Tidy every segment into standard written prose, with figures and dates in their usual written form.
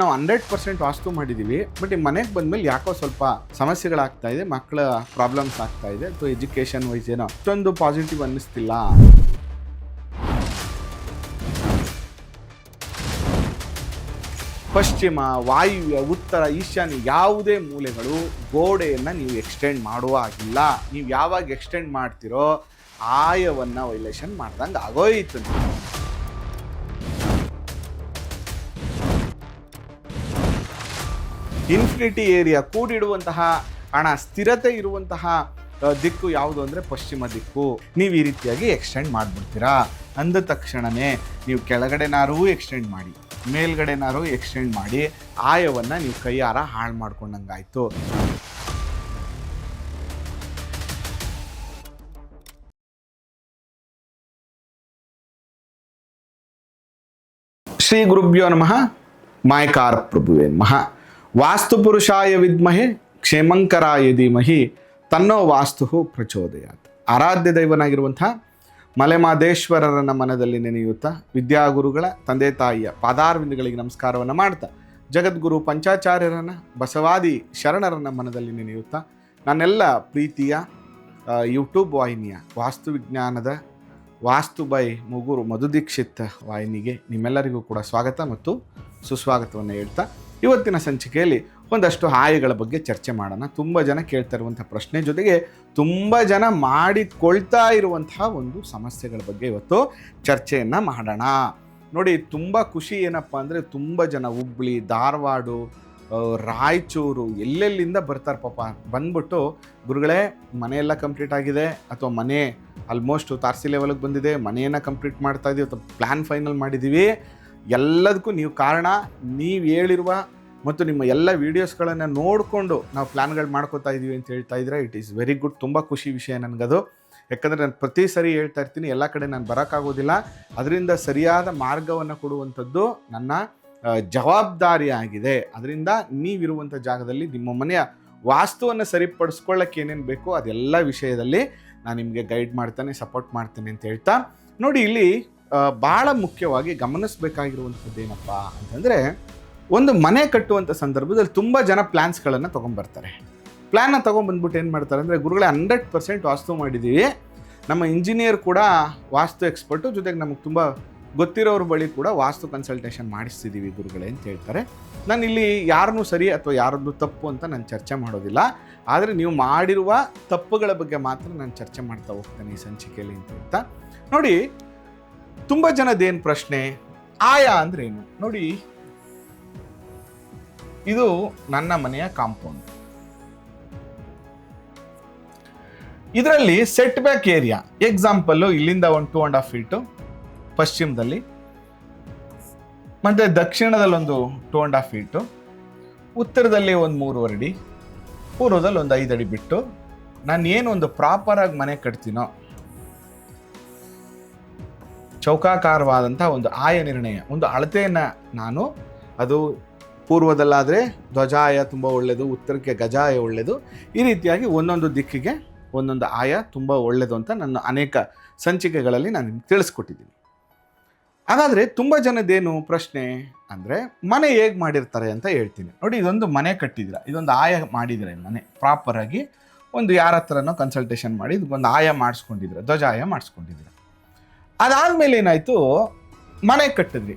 ನಾವು 100% ವಾಸ್ತು ಮಾಡಿದ್ದೀವಿ. ಬಟ್ ಈ ಮನೆಗೆ ಬಂದ್ಮೇಲೆ ಯಾಕೋ ಸ್ವಲ್ಪ ಸಮಸ್ಯೆಗಳಾಗ್ತಾ ಇದೆ, ಮಕ್ಕಳ ಪ್ರಾಬ್ಲಮ್ಸ್ ಆಗ್ತಾ ಇದೆ, ಅಥವಾ ಎಜುಕೇಷನ್ ವೈಸ್ ಏನೋ ಅಷ್ಟೊಂದು ಪಾಸಿಟಿವ್ ಅನ್ನಿಸ್ತಿಲ್ಲ. ಪಶ್ಚಿಮ, ವಾಯುವ್ಯ, ಉತ್ತರ, ಈಶಾನ್ಯ ಯಾವುದೇ ಮೂಲೆಗಳು ಗೋಡೆಯನ್ನು ನೀವು ಎಕ್ಸ್ಟೆಂಡ್ ಮಾಡುವ ಆಗಿಲ್ಲ. ನೀವು ಯಾವಾಗ ಎಕ್ಸ್ಟೆಂಡ್ ಮಾಡ್ತಿರೋ ಆಯವನ್ನು ವೈಲೇಷನ್ ಮಾಡ್ದಂಗೆ ಆಗೋಯ್ತು. ಇನ್ಫಿನಿಟಿ ಏರಿಯಾ ಕೂಡಿಡುವಂತಹ ಹಣ, ಸ್ಥಿರತೆ ಇರುವಂತಹ ದಿಕ್ಕು ಯಾವುದು ಅಂದರೆ ಪಶ್ಚಿಮ ದಿಕ್ಕು. ನೀವು ಈ ರೀತಿಯಾಗಿ ಎಕ್ಸ್ಟೆಂಡ್ ಮಾಡಿಬಿಡ್ತೀರಾ. ಅಂದ ತಕ್ಷಣವೇ ನೀವು ಕೆಳಗಡೆನಾರೂ ಎಕ್ಸ್ಟೆಂಡ್ ಮಾಡಿ, ಮೇಲ್ಗಡೆನಾರೂ ಎಕ್ಸ್ಟೆಂಡ್ ಮಾಡಿ ಆಯವನ್ನು ನೀವು ಕೈಯಾರ ಹಾಳು ಮಾಡ್ಕೊಂಡಂಗಾಯ್ತು. ಶ್ರೀ ಗುರುಭ್ಯೋ ನಮಃ. ಮಾಯಕಾರ ಪ್ರಭುವೇ ನಮಃ. ವಾಸ್ತು ಪುರುಷಾಯ ವಿದ್ಮಹೆ ಕ್ಷೇಮಂಕರಾಯ ಧೀಮಹಿ ತನ್ನೋ ವಾಸ್ತು ಪ್ರಚೋದಯಾತ್. ಆರಾಧ್ಯ ದೈವನಾಗಿರುವಂಥ ಮಲೆಮಾದೇಶ್ವರರನ್ನ ಮನದಲ್ಲಿ ನೆನೆಯುತ್ತಾ ವಿದ್ಯಾಗುರುಗಳ ತಂದೆ ತಾಯಿಯ ಪಾದಾರವಿಂದಗಳಿಗೆ ನಮಸ್ಕಾರವನ್ನು ಮಾಡ್ತಾ ಜಗದ್ಗುರು ಪಂಚಾಚಾರ್ಯರನ್ನು ಬಸವಾದಿ ಶರಣರನ್ನ ಮನದಲ್ಲಿ ನೆನೆಯುತ್ತಾ ನನ್ನೆಲ್ಲ ಪ್ರೀತಿಯ ಯೂಟ್ಯೂಬ್ ವಾಹಿನಿಯ ವಾಸ್ತು ವಿಜ್ಞಾನದ ವಾಸ್ತು ಬೈ ಮುಗುರು ಮಧುದೀಕ್ಷಿತ್ ವಾಹಿನಿಗೆ ನಿಮ್ಮೆಲ್ಲರಿಗೂ ಕೂಡ ಸ್ವಾಗತ ಮತ್ತು ಸುಸ್ವಾಗತವನ್ನು ಹೇಳ್ತಾ ಇವತ್ತಿನ ಸಂಚಿಕೆಯಲ್ಲಿ ಒಂದಷ್ಟು ಆಯಗಳ ಬಗ್ಗೆ ಚರ್ಚೆ ಮಾಡೋಣ. ತುಂಬ ಜನ ಕೇಳ್ತಾ ಇರುವಂಥ ಪ್ರಶ್ನೆ ಜೊತೆಗೆ ತುಂಬ ಜನ ಮಾಡಿಕೊಳ್ತಾ ಇರುವಂತಹ ಒಂದು ಸಮಸ್ಯೆಗಳ ಬಗ್ಗೆ ಇವತ್ತು ಚರ್ಚೆಯನ್ನು ಮಾಡೋಣ. ನೋಡಿ, ತುಂಬ ಖುಷಿ ಏನಪ್ಪ ಅಂದರೆ ತುಂಬ ಜನ ಹುಬ್ಳಿ, ಧಾರವಾಡ, ರಾಯಚೂರು ಎಲ್ಲೆಲ್ಲಿಂದ ಬರ್ತಾರೆ ಪಾಪ. ಬಂದ್ಬಿಟ್ಟು ಗುರುಗಳೇ ಮನೆಯೆಲ್ಲ ಕಂಪ್ಲೀಟ್ ಆಗಿದೆ, ಅಥವಾ ಮನೆ ಆಲ್ಮೋಸ್ಟ್ ತಾರಸಿ ಲೆವೆಲ್ಗೆ ಬಂದಿದೆ, ಮನೆಯನ್ನು ಕಂಪ್ಲೀಟ್ ಮಾಡ್ತಾ ಇದ್ದೀವಿ, ಅಥವಾ ಪ್ಲ್ಯಾನ್ ಫೈನಲ್ ಮಾಡಿದ್ದೀವಿ, ಎಲ್ಲದಕ್ಕೂ ನೀವು ಕಾರಣ. ನೀವು ಹೇಳಿರುವ ಮತ್ತು ನಿಮ್ಮ ಎಲ್ಲ ವೀಡಿಯೋಸ್ಗಳನ್ನು ನೋಡಿಕೊಂಡು ನಾವು ಪ್ಲ್ಯಾನ್ಗಳು ಮಾಡ್ಕೋತಾ ಇದ್ದೀವಿ ಅಂತ ಹೇಳ್ತಾ ಇದ್ರೆ ಇಟ್ ಈಸ್ ವೆರಿ ಗುಡ್. ತುಂಬ ಖುಷಿ ವಿಷಯ ನನಗದು. ಯಾಕಂದರೆ ನಾನು ಪ್ರತಿ ಸರಿ ಹೇಳ್ತಾ ಇರ್ತೀನಿ, ಎಲ್ಲ ಕಡೆ ನಾನು ಬರೋಕ್ಕಾಗೋದಿಲ್ಲ. ಅದರಿಂದ ಸರಿಯಾದ ಮಾರ್ಗವನ್ನು ಕೊಡುವಂಥದ್ದು ನನ್ನ ಜವಾಬ್ದಾರಿ ಆಗಿದೆ. ಅದರಿಂದ ನೀವಿರುವಂಥ ಜಾಗದಲ್ಲಿ ನಿಮ್ಮ ಮನೆಯ ವಾಸ್ತುವನ್ನು ಸರಿಪಡಿಸ್ಕೊಳ್ಳೋಕ್ಕೆ ಏನೇನು ಬೇಕೋ ಅದೆಲ್ಲ ವಿಷಯದಲ್ಲಿ ನಾನು ನಿಮಗೆ ಗೈಡ್ ಮಾಡ್ತಾನೆ, ಸಪೋರ್ಟ್ ಮಾಡ್ತೇನೆ ಅಂತ ಹೇಳ್ತಾ, ನೋಡಿ ಇಲ್ಲಿ ಭಾಳ ಮುಖ್ಯವಾಗಿ ಗಮನಿಸಬೇಕಾಗಿರುವಂಥದ್ದು ಏನಪ್ಪ ಅಂತಂದರೆ, ಒಂದು ಮನೆ ಕಟ್ಟುವಂಥ ಸಂದರ್ಭದಲ್ಲಿ ತುಂಬ ಜನ ಪ್ಲ್ಯಾನ್ಸ್ಗಳನ್ನು ತೊಗೊಂಬರ್ತಾರೆ. ಪ್ಲ್ಯಾನ್ನ ತೊಗೊಂಬಂದ್ಬಿಟ್ಟು ಏನು ಮಾಡ್ತಾರೆ ಅಂದರೆ, ಗುರುಗಳೇ 100% ವಾಸ್ತು ಮಾಡಿದ್ದೀವಿ, ನಮ್ಮ ಇಂಜಿನಿಯರ್ ಕೂಡ ವಾಸ್ತು ಎಕ್ಸ್ಪರ್ಟು, ಜೊತೆಗೆ ನಮಗೆ ತುಂಬ ಗೊತ್ತಿರೋರ ಬಳಿ ಕೂಡ ವಾಸ್ತು ಕನ್ಸಲ್ಟೇಷನ್ ಮಾಡಿಸ್ತಿದ್ದೀವಿ ಗುರುಗಳೇ ಅಂತ ಹೇಳ್ತಾರೆ. ನಾನು ಇಲ್ಲಿ ಯಾರನ್ನೂ ಸರಿ ಅಥವಾ ಯಾರದ್ದು ತಪ್ಪು ಅಂತ ನಾನು ಚರ್ಚೆ ಮಾಡೋದಿಲ್ಲ, ಆದರೆ ನೀವು ಮಾಡಿರುವ ತಪ್ಪುಗಳ ಬಗ್ಗೆ ಮಾತ್ರ ನಾನು ಚರ್ಚೆ ಮಾಡ್ತಾ ಹೋಗ್ತೇನೆ ಈ ಸಂಚಿಕೆಯಲ್ಲಿ ಅಂತ ಹೇಳ್ತಾ, ನೋಡಿ ತುಂಬ ಜನದೇನು ಪ್ರಶ್ನೆ, ಆಯಾ ಅಂದ್ರೆ ಏನು? ನೋಡಿ, ಇದು ನನ್ನ ಮನೆಯ ಕಾಂಪೌಂಡ್. ಇದರಲ್ಲಿ ಸೆಟ್ ಬ್ಯಾಕ್ ಏರಿಯಾ ಎಕ್ಸಾಂಪಲ್ಲು ಇಲ್ಲಿಂದ ಒಂದು 2.5 ಫೀಟು ಪಶ್ಚಿಮದಲ್ಲಿ, ಮತ್ತು ದಕ್ಷಿಣದಲ್ಲಿ ಒಂದು 2.5 ಫೀಟು, ಉತ್ತರದಲ್ಲಿ ಒಂದು 3.5 ಅಡಿ, ಪೂರ್ವದಲ್ಲಿ ಒಂದು 5 ಅಡಿ ಬಿಟ್ಟು ನಾನು ಏನು ಒಂದು ಪ್ರಾಪರಾಗಿ ಮನೆ ಕಟ್ತೀನೋ, ಚೌಕಾಕಾರವಾದಂಥ ಒಂದು ಆಯ ನಿರ್ಣಯ, ಒಂದು ಅಳತೆಯನ್ನು ನಾನು, ಅದು ಪೂರ್ವದಲ್ಲಾದರೆ ಧ್ವಜಾಯ ತುಂಬ ಒಳ್ಳೆಯದು, ಉತ್ತರಕ್ಕೆ ಗಜಾಯ ಒಳ್ಳೆಯದು, ಈ ರೀತಿಯಾಗಿ ಒಂದೊಂದು ದಿಕ್ಕಿಗೆ ಒಂದೊಂದು ಆಯ ತುಂಬ ಒಳ್ಳೆಯದು ಅಂತ ನನ್ನ ಅನೇಕ ಸಂಚಿಕೆಗಳಲ್ಲಿ ನಾನು ನಿಮ್ಗೆ ತಿಳಿಸ್ಕೊಟ್ಟಿದ್ದೀನಿ. ಹಾಗಾದರೆ ತುಂಬ ಜನದ್ದೇನು ಪ್ರಶ್ನೆ ಅಂದರೆ, ಮನೆ ಹೇಗೆ ಮಾಡಿರ್ತಾರೆ ಅಂತ ಹೇಳ್ತೀನಿ. ನೋಡಿ, ಇದೊಂದು ಮನೆ ಕಟ್ಟಿದ್ದೀರ, ಇದೊಂದು ಆಯ ಮಾಡಿದರೆ ಮನೆ ಪ್ರಾಪರಾಗಿ ಒಂದು ಯಾರ ಹತ್ರನೋ ಕನ್ಸಲ್ಟೇಷನ್ ಮಾಡಿ ಇದಕ್ಕೊಂದು ಆಯ ಮಾಡಿಸ್ಕೊಂಡಿದ್ದೀರ, ಧ್ವಜಾಯ ಮಾಡಿಸ್ಕೊಂಡಿದ್ದೀರ. ಅದಾದಮೇಲೆ ಏನಾಯಿತು, ಮನೆ ಕಟ್ಟಿದ್ರಿ,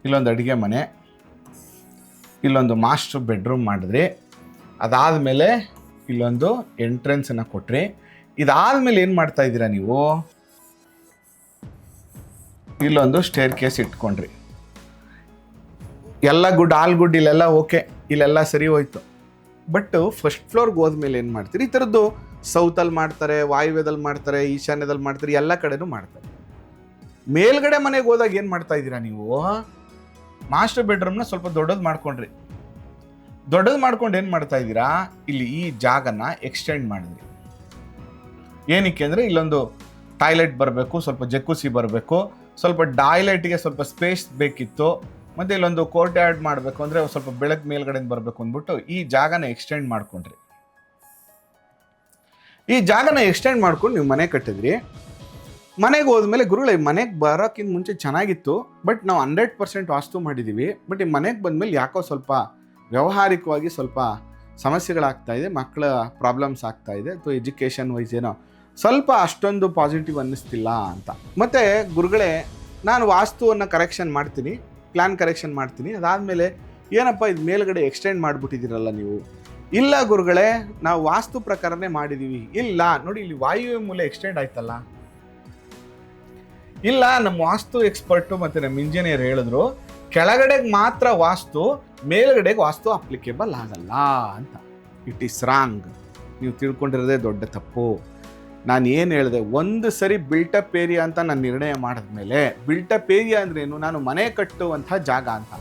ಇಲ್ಲೊಂದು ಅಡುಗೆ ಮನೆ, ಇಲ್ಲೊಂದು ಮಾಸ್ಟರ್ ಬೆಡ್ರೂಮ್ ಮಾಡಿದ್ರಿ, ಅದಾದಮೇಲೆ ಇಲ್ಲೊಂದು ಎಂಟ್ರೆನ್ಸನ್ನು ಕೊಟ್ರಿ. ಇದಾದಮೇಲೆ ಏನು ಮಾಡ್ತಾ ಇದ್ದೀರಾ ನೀವು, ಇಲ್ಲೊಂದು ಸ್ಟೇರ್ ಕೇಸ್ ಇಟ್ಕೊಂಡ್ರಿ. ಎಲ್ಲ ಗುಡ್, ಆಲ್ ಗುಡ್, ಇಲ್ಲೆಲ್ಲ ಓಕೆ, ಇಲ್ಲೆಲ್ಲ ಸರಿ ಹೋಯ್ತು. ಬಟ್ ಫಸ್ಟ್ ಫ್ಲೋರ್ಗೆ ಹೋದ್ಮೇಲೆ ಏನು ಮಾಡ್ತೀರಿ, ಈ ಥರದ್ದು ಸೌತಲ್ಲಿ ಮಾಡ್ತಾರೆ, ವಾಯುವ್ಯದಲ್ಲಿ ಮಾಡ್ತಾರೆ, ಈಶಾನ್ಯದಲ್ಲಿ ಮಾಡ್ತಾರೆ, ಎಲ್ಲ ಕಡೆನೂ ಮಾಡ್ತಾರೆ. ಮೇಲ್ಗಡೆ ಮನೆಗೆ ಹೋದಾಗ ಏನು ಮಾಡ್ತಾ ಇದ್ದೀರಾ ನೀವು, ಮಾಸ್ಟರ್ ಬೆಡ್ರೂಮ್ನ ಸ್ವಲ್ಪ ದೊಡ್ಡದು ಮಾಡ್ಕೊಂಡ್ರಿ. ದೊಡ್ಡದು ಮಾಡ್ಕೊಂಡು ಏನು ಮಾಡ್ತಾ ಇದ್ದೀರಾ, ಇಲ್ಲಿ ಈ ಜಾಗನ ಎಕ್ಸ್ಟೆಂಡ್ ಮಾಡಿದ್ರಿ. ಏನಕ್ಕೆ ಅಂದರೆ, ಇಲ್ಲೊಂದು ಟಾಯ್ಲೆಟ್ ಬರಬೇಕು, ಸ್ವಲ್ಪ ಜಕ್ಕೂಸಿ ಬರಬೇಕು, ಸ್ವಲ್ಪ ಟಾಯ್ಲೆಟ್ಗೆ ಸ್ವಲ್ಪ ಸ್ಪೇಸ್ ಬೇಕಿತ್ತು, ಮತ್ತು ಇಲ್ಲೊಂದು ಕೋರ್ಟ್ ಯಾರ್ಡ್ ಮಾಡಬೇಕು ಅಂದರೆ ಸ್ವಲ್ಪ ಬೆಳಕು ಮೇಲ್ಗಡೆಯಿಂದ ಬರಬೇಕು ಅಂದ್ಬಿಟ್ಟು ಈ ಜಾಗನ ಎಕ್ಸ್ಟೆಂಡ್ ಮಾಡ್ಕೊಂಡ್ರಿ. ಈ ಜಾಗನ ಎಕ್ಸ್ಟೆಂಡ್ ಮಾಡ್ಕೊಂಡು ನೀವು ಮನೆ ಕಟ್ಟಿದ್ರಿ. ಮನೆಗೆ ಹೋದ್ಮೇಲೆ ಗುರುಗಳೇ ಮನೆಗೆ ಬರೋಕ್ಕಿಂತ ಮುಂಚೆ ಚೆನ್ನಾಗಿತ್ತು, ಬಟ್ ನಾವು 100% ವಾಸ್ತು ಮಾಡಿದ್ದೀವಿ, ಬಟ್ ಈ ಮನೆಗೆ ಬಂದಮೇಲೆ ಯಾಕೋ ಸ್ವಲ್ಪ ವ್ಯಾವಹಾರಿಕವಾಗಿ ಸ್ವಲ್ಪ ಸಮಸ್ಯೆಗಳಾಗ್ತಾ ಇದೆ, ಮಕ್ಕಳ ಪ್ರಾಬ್ಲಮ್ಸ್ ಆಗ್ತಾ ಇದೆ, ಅಥವಾ ಎಜುಕೇಷನ್ ವೈಸ್ ಏನೋ ಸ್ವಲ್ಪ ಅಷ್ಟೊಂದು ಪಾಸಿಟಿವ್ ಅನ್ನಿಸ್ತಿಲ್ಲ ಅಂತ. ಮತ್ತು ಗುರುಗಳೇ ನಾನು ವಾಸ್ತುವನ್ನು ಕರೆಕ್ಷನ್ ಮಾಡ್ತೀನಿ, ಪ್ಲ್ಯಾನ್ ಕರೆಕ್ಷನ್ ಮಾಡ್ತೀನಿ, ಅದಾದಮೇಲೆ ಏನಪ್ಪ ಇದು ಮೇಲ್ಗಡೆ ಎಕ್ಸ್ಟೆಂಡ್ ಮಾಡಿಬಿಟ್ಟಿದ್ದೀರಲ್ಲ ನೀವು. ಇಲ್ಲ ಗುರುಗಳೇ ನಾವು ವಾಸ್ತು ಪ್ರಕಾರನೇ ಮಾಡಿದ್ದೀವಿ. ಇಲ್ಲ ನೋಡಿ ಇಲ್ಲಿ ವಾಯುವ್ಯ ಮೂಲೆ ಎಕ್ಸ್ಟೆಂಡ್ ಆಯ್ತಲ್ಲ. ಇಲ್ಲ ನಮ್ಮ ವಾಸ್ತು ಎಕ್ಸ್ಪರ್ಟು ಮತ್ತು ನಮ್ಮ ಇಂಜಿನಿಯರ್ ಹೇಳಿದ್ರು ಕೆಳಗಡೆಗೆ ಮಾತ್ರ ವಾಸ್ತು, ಮೇಲ್ಗಡೆಗೆ ವಾಸ್ತು ಅಪ್ಲಿಕೇಬಲ್ ಆಗಲ್ಲ ಅಂತ. It is wrong. ನೀವು ತಿಳ್ಕೊಂಡಿರೋದೇ ದೊಡ್ಡ ತಪ್ಪು. ನಾನು ಏನು ಹೇಳಿದೆ, ಒಂದು ಸರಿ ಬಿಲ್ಟಪ್ ಏರಿಯಾ ಅಂತ ನಾನು ನಿರ್ಣಯ ಮಾಡಿದ್ಮೇಲೆ, ಬಿಲ್ಟಪ್ ಏರಿಯಾ ಅಂದ್ರೇನು, ನಾನು ಮನೆ ಕಟ್ಟುವಂಥ ಜಾಗ ಅಂತ.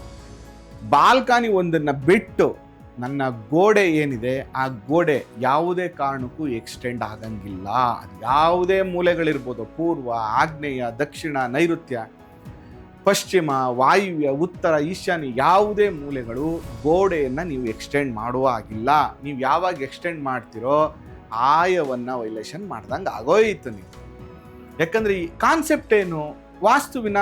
ಬಾಲ್ಕನಿ ಒಂದನ್ನು ಬಿಟ್ಟು ನನ್ನ ಗೋಡೆ ಏನಿದೆ ಆ ಗೋಡೆ ಯಾವುದೇ ಕಾರಣಕ್ಕೂ ಎಕ್ಸ್ಟೆಂಡ್ ಆಗಂಗಿಲ್ಲ. ಅದು ಯಾವುದೇ ಮೂಲೆಗಳಿರ್ಬೋದು, ಪೂರ್ವ, ಆಗ್ನೇಯ, ದಕ್ಷಿಣ, ನೈಋತ್ಯ, ಪಶ್ಚಿಮ, ವಾಯುವ್ಯ, ಉತ್ತರ, ಈಶಾನ್ಯ, ಯಾವುದೇ ಮೂಲೆಗಳು ಗೋಡೆಯನ್ನು ನೀವು ಎಕ್ಸ್ಟೆಂಡ್ ಮಾಡುವ ಆಗಿಲ್ಲ. ನೀವು ಯಾವಾಗ ಎಕ್ಸ್ಟೆಂಡ್ ಮಾಡ್ತಿರೋ ಆಯವನ್ನು ವೈಲೇಷನ್ ಮಾಡ್ದಂಗೆ ಆಗೋಯಿತು ನೀವು. ಯಾಕಂದರೆ ಈ ಕಾನ್ಸೆಪ್ಟ್ ಏನು, ವಾಸ್ತುವಿನ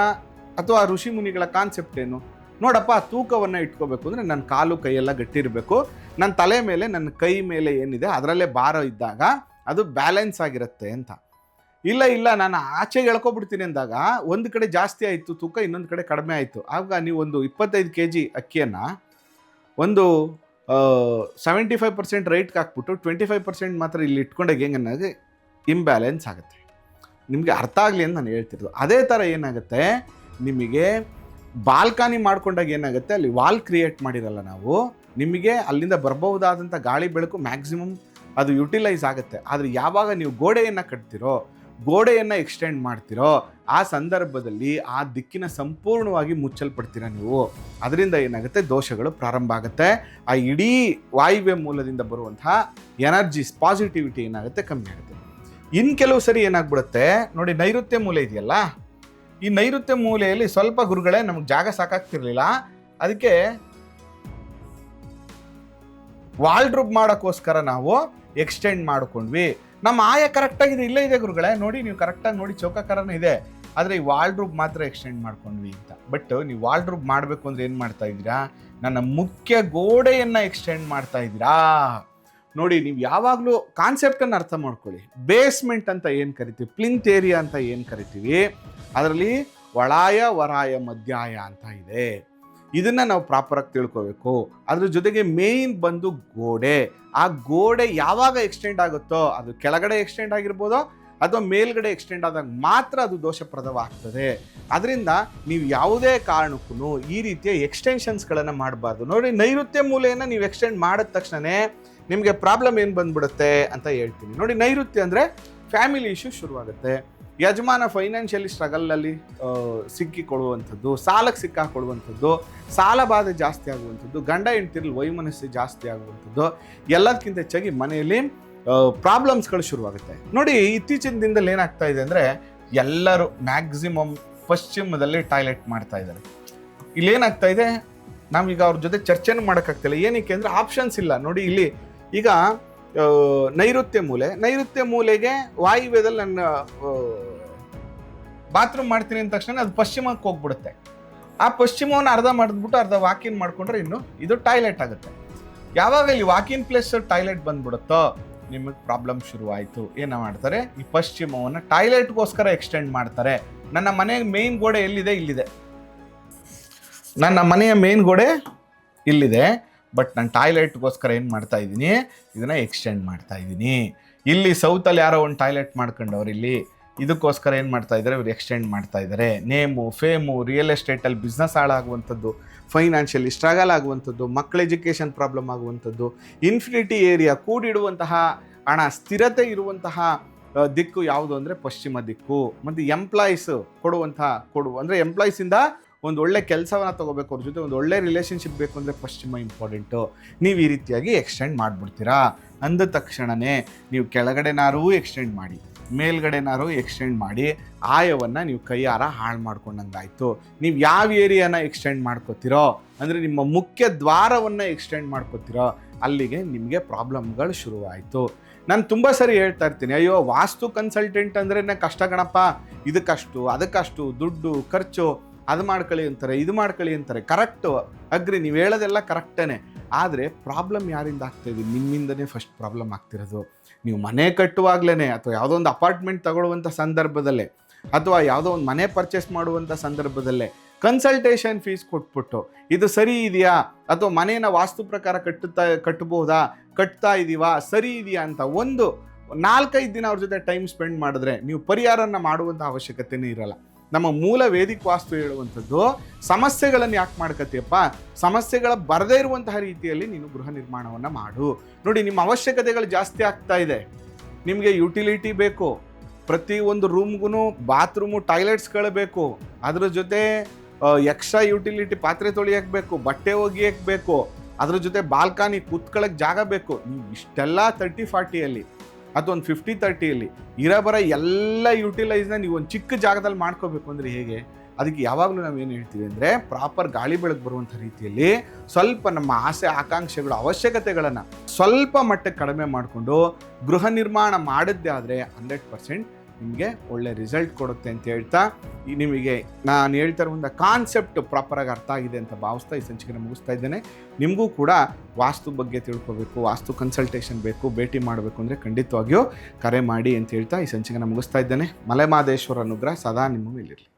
ಅಥವಾ ಋಷಿ ಮುನಿಗಳ ಕಾನ್ಸೆಪ್ಟ್ ಏನು, ನೋಡಪ್ಪ ತೂಕವನ್ನು ಇಟ್ಕೋಬೇಕು ಅಂದರೆ ನನ್ನ ಕಾಲು ಕೈಯೆಲ್ಲ ಗಟ್ಟಿರಬೇಕು, ನನ್ನ ತಲೆ ಮೇಲೆ ನನ್ನ ಕೈ ಮೇಲೆ ಏನಿದೆ ಅದರಲ್ಲೇ ಭಾರ ಇದ್ದಾಗ ಅದು ಬ್ಯಾಲೆನ್ಸ್ ಆಗಿರುತ್ತೆ ಅಂತ. ಇಲ್ಲ ನಾನು ಆಚೆಗೆ ಎಳ್ಕೊಬಿಡ್ತೀನಿ ಅಂದಾಗ ಒಂದು ಕಡೆ ಜಾಸ್ತಿ ಆಯಿತು ತೂಕ, ಇನ್ನೊಂದು ಕಡೆ ಕಡಿಮೆ ಆಯಿತು. ಆಗ ನೀವು ಒಂದು 25 kg ಅಕ್ಕಿಯನ್ನು ಒಂದು 75% ರೈಟ್ಗೆ ಹಾಕ್ಬಿಟ್ಟು 25% ಮಾತ್ರ ಇಲ್ಲಿ ಇಟ್ಕೊಂಡಾಗ ಹೆಂಗೆ ಇಂಬ್ಯಾಲೆನ್ಸ್ ಆಗುತ್ತೆ. ನಿಮಗೆ ಅರ್ಥ ಆಗಲಿ ಅಂತ ನಾನು ಹೇಳ್ತಿರೋದು. ಅದೇ ಥರ ಏನಾಗುತ್ತೆ, ನಿಮಗೆ ಬಾಲ್ಕನಿ ಮಾಡ್ಕೊಂಡಾಗ ಏನಾಗುತ್ತೆ, ಅಲ್ಲಿ ವಾಲ್ ಕ್ರಿಯೇಟ್ ಮಾಡಿರಲ್ಲ ನಾವು, ನಿಮಗೆ ಅಲ್ಲಿಂದ ಬರಬಹುದಾದಂಥ ಗಾಳಿ ಬೆಳಕು ಮ್ಯಾಕ್ಸಿಮಮ್ ಅದು ಯುಟಿಲೈಸ್ ಆಗುತ್ತೆ. ಆದರೆ ಯಾವಾಗ ನೀವು ಗೋಡೆಯನ್ನು ಕಟ್ತಿರೋ, ಗೋಡೆಯನ್ನು ಎಕ್ಸ್ಟೆಂಡ್ ಮಾಡ್ತಿರೋ, ಆ ಸಂದರ್ಭದಲ್ಲಿ ಆ ದಿಕ್ಕಿನ ಸಂಪೂರ್ಣವಾಗಿ ಮುಚ್ಚಲ್ಪಡ್ತೀರ ನೀವು. ಅದರಿಂದ ಏನಾಗುತ್ತೆ, ದೋಷಗಳು ಪ್ರಾರಂಭ ಆಗುತ್ತೆ. ಆ ಇಡೀ ವಾಯುವ್ಯ ಮೂಲದಿಂದ ಬರುವಂತಹ ಎನರ್ಜೀಸ್, ಪಾಸಿಟಿವಿಟಿ ಏನಾಗುತ್ತೆ, ಕಮ್ಮಿ ಆಗುತ್ತೆ. ಇನ್ನು ಕೆಲವು ಸರಿ ಏನಾಗ್ಬಿಡುತ್ತೆ ನೋಡಿ, ನೈಋತ್ಯ ಮೂಲೆ ಇದೆಯಲ್ಲ, ಈ ನೈಋತ್ಯ ಮೂಲೆಯಲ್ಲಿ ಸ್ವಲ್ಪ ಗುರುಗಳೇ ನಮಗೆ ಜಾಗ ಸಾಕಾಗ್ತಿರ್ಲಿಲ್ಲ, ಅದಕ್ಕೆ ವಾಲ್ಡ್ರೂಬ್ ಮಾಡೋಕ್ಕೋಸ್ಕರ ನಾವು ಎಕ್ಸ್ಟೆಂಡ್ ಮಾಡ್ಕೊಂಡ್ವಿ. ನಮ್ಮ ಆಯ ಕರೆಕ್ಟಾಗಿದೆ, ಇಲ್ಲೇ ಇದೆ ಗುರುಗಳೇ ನೋಡಿ, ನೀವು ಕರೆಕ್ಟಾಗಿ ನೋಡಿ ಚೌಕಾಕಾರನೇ ಇದೆ, ಆದರೆ ಈ ವಾಲ್ಡ್ರೂಬ್ ಮಾತ್ರ ಎಕ್ಸ್ಟೆಂಡ್ ಮಾಡ್ಕೊಂಡ್ವಿ ಅಂತ. ಬಟ್ ನೀವು ವಾಲ್ಡ್ರೂಬ್ ಮಾಡಬೇಕು ಅಂದರೆ ಏನು ಮಾಡ್ತಾ ಇದ್ದೀರಾ, ನನ್ನ ಮುಖ್ಯ ಗೋಡೆಯನ್ನು ಎಕ್ಸ್ಟೆಂಡ್ ಮಾಡ್ತಾ ಇದ್ದೀರಾ. ನೋಡಿ, ನೀವು ಯಾವಾಗಲೂ ಕಾನ್ಸೆಪ್ಟನ್ನು ಅರ್ಥ ಮಾಡ್ಕೊಳ್ಳಿ. ಬೇಸ್ಮೆಂಟ್ ಅಂತ ಏನು ಕರಿತೀವಿ, ಪ್ಲಿಂತ್ ಏರಿಯಾ ಅಂತ ಏನು ಕರಿತೀವಿ, ಅದರಲ್ಲಿ ಒಳಾಯ, ವರಾಯ, ಮಧ್ಯಾಯ ಅಂತ ಇದೆ. ಇದನ್ನು ನಾವು ಪ್ರಾಪರಾಗಿ ತಿಳ್ಕೋಬೇಕು. ಅದ್ರ ಜೊತೆಗೆ ಮೇಯ್ನ್ ಬಂದು ಗೋಡೆ. ಆ ಗೋಡೆ ಯಾವಾಗ ಎಕ್ಸ್ಟೆಂಡ್ ಆಗುತ್ತೋ, ಅದು ಕೆಳಗಡೆ ಎಕ್ಸ್ಟೆಂಡ್ ಆಗಿರ್ಬೋದೋ ಅಥವಾ ಮೇಲ್ಗಡೆ ಎಕ್ಸ್ಟೆಂಡ್ ಆದಾಗ ಮಾತ್ರ ಅದು ದೋಷಪ್ರದವಾಗ್ತದೆ. ಅದರಿಂದ ನೀವು ಯಾವುದೇ ಕಾರಣಕ್ಕೂ ಈ ರೀತಿಯ ಎಕ್ಸ್ಟೆನ್ಷನ್ಸ್ಗಳನ್ನು ಮಾಡಬಾರ್ದು. ನೋಡಿ, ನೈಋತ್ಯ ಮೂಲೆಯನ್ನು ನೀವು ಎಕ್ಸ್ಟೆಂಡ್ ಮಾಡಿದ ತಕ್ಷಣವೇ ನಿಮಗೆ ಪ್ರಾಬ್ಲಮ್ ಏನು ಬಂದ್ಬಿಡುತ್ತೆ ಅಂತ ಹೇಳ್ತೀನಿ. ನೋಡಿ, ನೈಋತ್ಯ ಅಂದರೆ ಫ್ಯಾಮಿಲಿ ಇಶ್ಯೂ ಶುರುವಾಗುತ್ತೆ. ಯಜಮಾನ ಫೈನಾನ್ಷಿಯಲಿ ಸ್ಟ್ರಗಲಲ್ಲಿ ಸಿಕ್ಕಿಕೊಳ್ಳುವಂಥದ್ದು, ಸಾಲಕ್ಕೆ ಸಿಕ್ಕಾಕೊಳ್ಳುವಂಥದ್ದು, ಸಾಲ ಬಾಧೆ ಜಾಸ್ತಿ ಆಗುವಂಥದ್ದು, ಗಂಡ ಹೆಂಡತಿರಲ್ಲಿ ವೈಮನಸ್ಸು ಜಾಸ್ತಿ ಆಗುವಂಥದ್ದು, ಎಲ್ಲದಕ್ಕಿಂತ ಹೆಚ್ಚಾಗಿ ಮನೆಯಲ್ಲಿ ಪ್ರಾಬ್ಲಮ್ಸ್ಗಳು ಶುರುವಾಗುತ್ತೆ. ನೋಡಿ, ಇತ್ತೀಚಿನ ದಿನದಲ್ಲಿ ಏನಾಗ್ತಾ ಇದೆ ಅಂದರೆ, ಎಲ್ಲರೂ ಮ್ಯಾಕ್ಸಿಮಮ್ ಪಶ್ಚಿಮದಲ್ಲಿ ಟಾಯ್ಲೆಟ್ ಮಾಡ್ತಾ ಇದ್ದಾರೆ. ಇಲ್ಲೇನಾಗ್ತಾ ಇದೆ, ನಾವೀಗ ಅವ್ರ ಜೊತೆ ಚರ್ಚೆನೂ ಮಾಡೋಕ್ಕಾಗ್ತಿಲ್ಲ. ಏನಕ್ಕೆ ಅಂದರೆ ಆಪ್ಷನ್ಸ್ ಇಲ್ಲ. ನೋಡಿ, ಇಲ್ಲಿ ಈಗ ನೈಋತ್ಯ ಮೂಲೆಗೆ ವಾಯುವ್ಯದಲ್ಲಿ ನನ್ನ ಬಾತ್ರೂಮ್ ಮಾಡ್ತೀನಿ ಅಂದ ತಕ್ಷಣ ಅದು ಪಶ್ಚಿಮಕ್ಕೆ ಹೋಗ್ಬಿಡುತ್ತೆ. ಆ ಪಶ್ಚಿಮವನ್ನು ಅರ್ಧ ಮಾಡಿದ್ಬಿಟ್ಟು ಅರ್ಧ ವಾಕಿನ್ ಮಾಡ್ಕೊಂಡ್ರೆ ಇನ್ನು ಇದು ಟಾಯ್ಲೆಟ್ ಆಗುತ್ತೆ. ಯಾವಾಗ ಇಲ್ಲಿ ವಾಕಿನ್ ಪ್ಲೇಸ್ ಟಾಯ್ಲೆಟ್ ಬಂದ್ಬಿಡುತ್ತೋ ನಿಮಗೆ ಪ್ರಾಬ್ಲಮ್ ಶುರುವಾಯಿತು. ಏನು ಮಾಡ್ತಾರೆ, ಈ ಪಶ್ಚಿಮವನ್ನು ಟಾಯ್ಲೆಟ್ಗೋಸ್ಕರ ಎಕ್ಸ್ಟೆಂಡ್ ಮಾಡ್ತಾರೆ. ನನ್ನ ಮನೆಯ ಮೇನ್ ಗೋಡೆ ಎಲ್ಲಿದೆ, ಇಲ್ಲಿದೆ. ನನ್ನ ಮನೆಯ ಮೇನ್ ಗೋಡೆ ಇಲ್ಲಿದೆ, ಬಟ್ ನಾನು ಟಾಯ್ಲೆಟ್ಗೋಸ್ಕರ ಏನು ಮಾಡ್ತಾ ಇದ್ದೀನಿ, ಇದನ್ನು ಎಕ್ಸ್ಟೆಂಡ್ ಮಾಡ್ತಾ ಇದ್ದೀನಿ. ಇಲ್ಲಿ ಸೌತಲ್ಲಿ ಯಾರೋ ಒಂದು ಟಾಯ್ಲೆಟ್ ಮಾಡ್ಕೊಂಡವ್ರು, ಇಲ್ಲಿ ಇದಕ್ಕೋಸ್ಕರ ಏನು ಮಾಡ್ತಾ ಇದ್ದಾರೆ, ಇವರು ಎಕ್ಸ್ಟೆಂಡ್ ಮಾಡ್ತಾ ಇದ್ದಾರೆ. ನೇಮು, ಫೇಮು, ರಿಯಲ್ ಎಸ್ಟೇಟಲ್ಲಿ ಬಿಸ್ನೆಸ್ ಹಾಳಾಗುವಂಥದ್ದು, ಫೈನಾನ್ಷಿಯಲಿ ಸ್ಟ್ರಗಲ್ ಆಗುವಂಥದ್ದು, ಮಕ್ಕಳ ಎಜುಕೇಷನ್ ಪ್ರಾಬ್ಲಮ್ ಆಗುವಂಥದ್ದು, ಇನ್ಫಿನಿಟಿ ಏರಿಯಾ ಕೂಡಿಡುವಂತಹ ಹಣ, ಸ್ಥಿರತೆ ಇರುವಂತಹ ದಿಕ್ಕು ಯಾವುದು ಅಂದರೆ ಪಶ್ಚಿಮ ದಿಕ್ಕು. ಮತ್ತು ಎಂಪ್ಲಾಯೀಸ್ ಅಂದರೆ ಎಂಪ್ಲಾಯೀಸಿಂದ ಒಂದು ಒಳ್ಳೆ ಕೆಲಸವನ್ನು ತೊಗೋಬೇಕು, ಅವ್ರ ಜೊತೆ ಒಂದು ಒಳ್ಳೆ ರಿಲೇಷನ್ಶಿಪ್ ಬೇಕು ಅಂದರೆ ಪಶ್ಚಿಮ ಇಂಪಾರ್ಟೆಂಟು. ನೀವು ಈ ರೀತಿಯಾಗಿ ಎಕ್ಸ್ಟೆಂಡ್ ಮಾಡಿಬಿಡ್ತೀರಾ. ಅಂದ ತಕ್ಷಣವೇ ನೀವು ಕೆಳಗಡೆನಾರೂ ಎಕ್ಸ್ಟೆಂಡ್ ಮಾಡಿ, ಮೇಲ್ಗಡೆನಾರು ಎಕ್ಸ್ಟೆಂಡ್ ಮಾಡಿ ಆಯವನ್ನು ನೀವು ಕೈಯಾರ ಹಾಳು ಮಾಡ್ಕೊಂಡಂಗಾಯಿತು. ನೀವು ಯಾವ ಏರಿಯಾನ ಎಕ್ಸ್ಟೆಂಡ್ ಮಾಡ್ಕೋತಿರೋ ಅಂದರೆ ನಿಮ್ಮ ಮುಖ್ಯ ದ್ವಾರವನ್ನು ಎಕ್ಸ್ಟೆಂಡ್ ಮಾಡ್ಕೋತಿರೋ ಅಲ್ಲಿಗೆ ನಿಮಗೆ ಪ್ರಾಬ್ಲಮ್ಗಳು ಶುರುವಾಯಿತು. ನಾನು ತುಂಬ ಸರಿ ಹೇಳ್ತಾ ಇರ್ತೀನಿ, ಅಯ್ಯೋ ವಾಸ್ತು ಕನ್ಸಲ್ಟೆಂಟ್ ಅಂದ್ರೇ ಕಷ್ಟ ಗಣಪ್ಪ, ಇದಕ್ಕಷ್ಟು ಅದಕ್ಕಷ್ಟು ದುಡ್ಡು ಖರ್ಚು, ಅದು ಮಾಡ್ಕೊಳ್ಳಿ ಅಂತಾರೆ, ಇದು ಮಾಡ್ಕೊಳ್ಳಿ ಅಂತಾರೆ. ಕರೆಕ್ಟು, ಅಗ್ರಿ, ನೀವು ಹೇಳೋದೆಲ್ಲ ಕರೆಕ್ಟೇ. ಆದರೆ ಪ್ರಾಬ್ಲಮ್ ಯಾರಿಂದ ಆಗ್ತಾಯಿದೆ? ನಿಮ್ಮಿಂದನೇ ಫಸ್ಟ್ ಪ್ರಾಬ್ಲಮ್ ಆಗ್ತಿರೋದು. ನೀವು ಮನೆ ಕಟ್ಟುವಾಗಲೇ ಅಥವಾ ಯಾವುದೋ ಒಂದು ಅಪಾರ್ಟ್ಮೆಂಟ್ ತಗೊಳ್ಳುವಂಥ ಸಂದರ್ಭದಲ್ಲೇ ಅಥವಾ ಯಾವುದೋ ಒಂದು ಮನೆ ಪರ್ಚೇಸ್ ಮಾಡುವಂಥ ಸಂದರ್ಭದಲ್ಲೇ ಕನ್ಸಲ್ಟೇಷನ್ ಫೀಸ್ ಕೊಟ್ಬಿಟ್ಟು ಇದು ಸರಿ ಇದೆಯಾ ಅಥವಾ ಮನೇನ ವಾಸ್ತು ಪ್ರಕಾರ ಕಟ್ಟಬಹುದಾ, ಕಟ್ತಾ ಇದೀವಾ, ಸರಿ ಇದೆಯಾ ಅಂತ ಒಂದು 4-5 ದಿನ ಅವ್ರ ಜೊತೆ ಟೈಮ್ ಸ್ಪೆಂಡ್ ಮಾಡಿದ್ರೆ ನೀವು ಪರಿಹಾರನ ಮಾಡುವಂಥ ಅವಶ್ಯಕತೆನೇ ಇರಲ್ಲ. ನಮ್ಮ ಮೂಲ ವೇದಿಕ ವಾಸ್ತು ಹೇಳುವಂಥದ್ದು ಸಮಸ್ಯೆಗಳನ್ನು ಯಾಕೆ ಮಾಡ್ಕತ್ತೀಯಪ್ಪ, ಸಮಸ್ಯೆಗಳ ಬರದೇ ಇರುವಂತಹ ರೀತಿಯಲ್ಲಿ ನೀನು ಗೃಹ ನಿರ್ಮಾಣವನ್ನು ಮಾಡು. ನೋಡಿ, ನಿಮ್ಮ ಅವಶ್ಯಕತೆಗಳು ಜಾಸ್ತಿ ಆಗ್ತಾ ಇದೆ. ನಿಮಗೆ ಯುಟಿಲಿಟಿ ಬೇಕು, ಪ್ರತಿ ಒಂದು ರೂಮ್ಗೂ ಬಾತ್ರೂಮು ಟಾಯ್ಲೆಟ್ಸ್ಗಳು ಬೇಕು, ಅದ್ರ ಜೊತೆ ಎಕ್ಸ್ಟ್ರಾ ಯುಟಿಲಿಟಿ ಪಾತ್ರೆ ತೊಳಿಯಕ್ಕೆ ಬೇಕು, ಬಟ್ಟೆ ಒಗಿಯಕ್ಕೆ ಬೇಕು, ಅದ್ರ ಜೊತೆ ಬಾಲ್ಕನಿ ಕೂತ್ಕೊಳ್ಳೋಕ್ಕೆ ಜಾಗ ಬೇಕು. ನೀವು ಇಷ್ಟೆಲ್ಲ 30-40 ಅಥವಾ ಒಂದು 50-30 ಇರಬರ ಎಲ್ಲ ಯುಟಿಲೈಸ್ನ ನೀವು ಒಂದು ಚಿಕ್ಕ ಜಾಗದಲ್ಲಿ ಮಾಡ್ಕೋಬೇಕು ಅಂದರೆ ಹೇಗೆ? ಅದಕ್ಕೆ ಯಾವಾಗಲೂ ನಾವು ಏನು ಹೇಳ್ತೀವಿ ಅಂದರೆ, ಪ್ರಾಪರ್ ಗಾಳಿ ಬೆಳಕು ಬರುವಂಥ ರೀತಿಯಲ್ಲಿ ಸ್ವಲ್ಪ ನಮ್ಮ ಆಸೆ ಆಕಾಂಕ್ಷೆಗಳು ಅವಶ್ಯಕತೆಗಳನ್ನು ಸ್ವಲ್ಪ ಮಟ್ಟಕ್ಕೆ ಕಡಿಮೆ ಮಾಡಿಕೊಂಡು ಗೃಹ ನಿರ್ಮಾಣ ಮಾಡಿದ್ದೇ ಆದರೆ 100% ನಿಮಗೆ ಒಳ್ಳೆ ರಿಸಲ್ಟ್ ಕೊಡುತ್ತೆ ಅಂತ ಹೇಳ್ತಾ, ನಿಮಗೆ ನಾನು ಹೇಳ್ತಾ ಇರುವಂಥ ಕಾನ್ಸೆಪ್ಟ್ ಪ್ರಾಪರಾಗಿ ಅರ್ಥ ಆಗಿದೆ ಅಂತ ಭಾವಿಸ್ತಾ ಈ ಸಂಚಿಕೆನ ಮುಗಿಸ್ತಾ ಇದ್ದೇನೆ. ನಿಮಗೂ ಕೂಡ ವಾಸ್ತು ಬಗ್ಗೆ ತಿಳ್ಕೊಬೇಕು, ವಾಸ್ತು ಕನ್ಸಲ್ಟೇಷನ್ ಬೇಕು, ಭೇಟಿ ಮಾಡಬೇಕು ಅಂದರೆ ಖಂಡಿತವಾಗಿಯೂ ಕರೆ ಮಾಡಿ ಅಂತ ಹೇಳ್ತಾ ಈ ಸಂಚಿಕೆನ ಮುಗಿಸ್ತಾ ಇದ್ದೇನೆ. ಮಲೆಮಹದೇಶ್ವರ ಅನುಗ್ರಹ ಸದಾ ನಿಮ್ಮ ಮೇಲಿರಲಿ.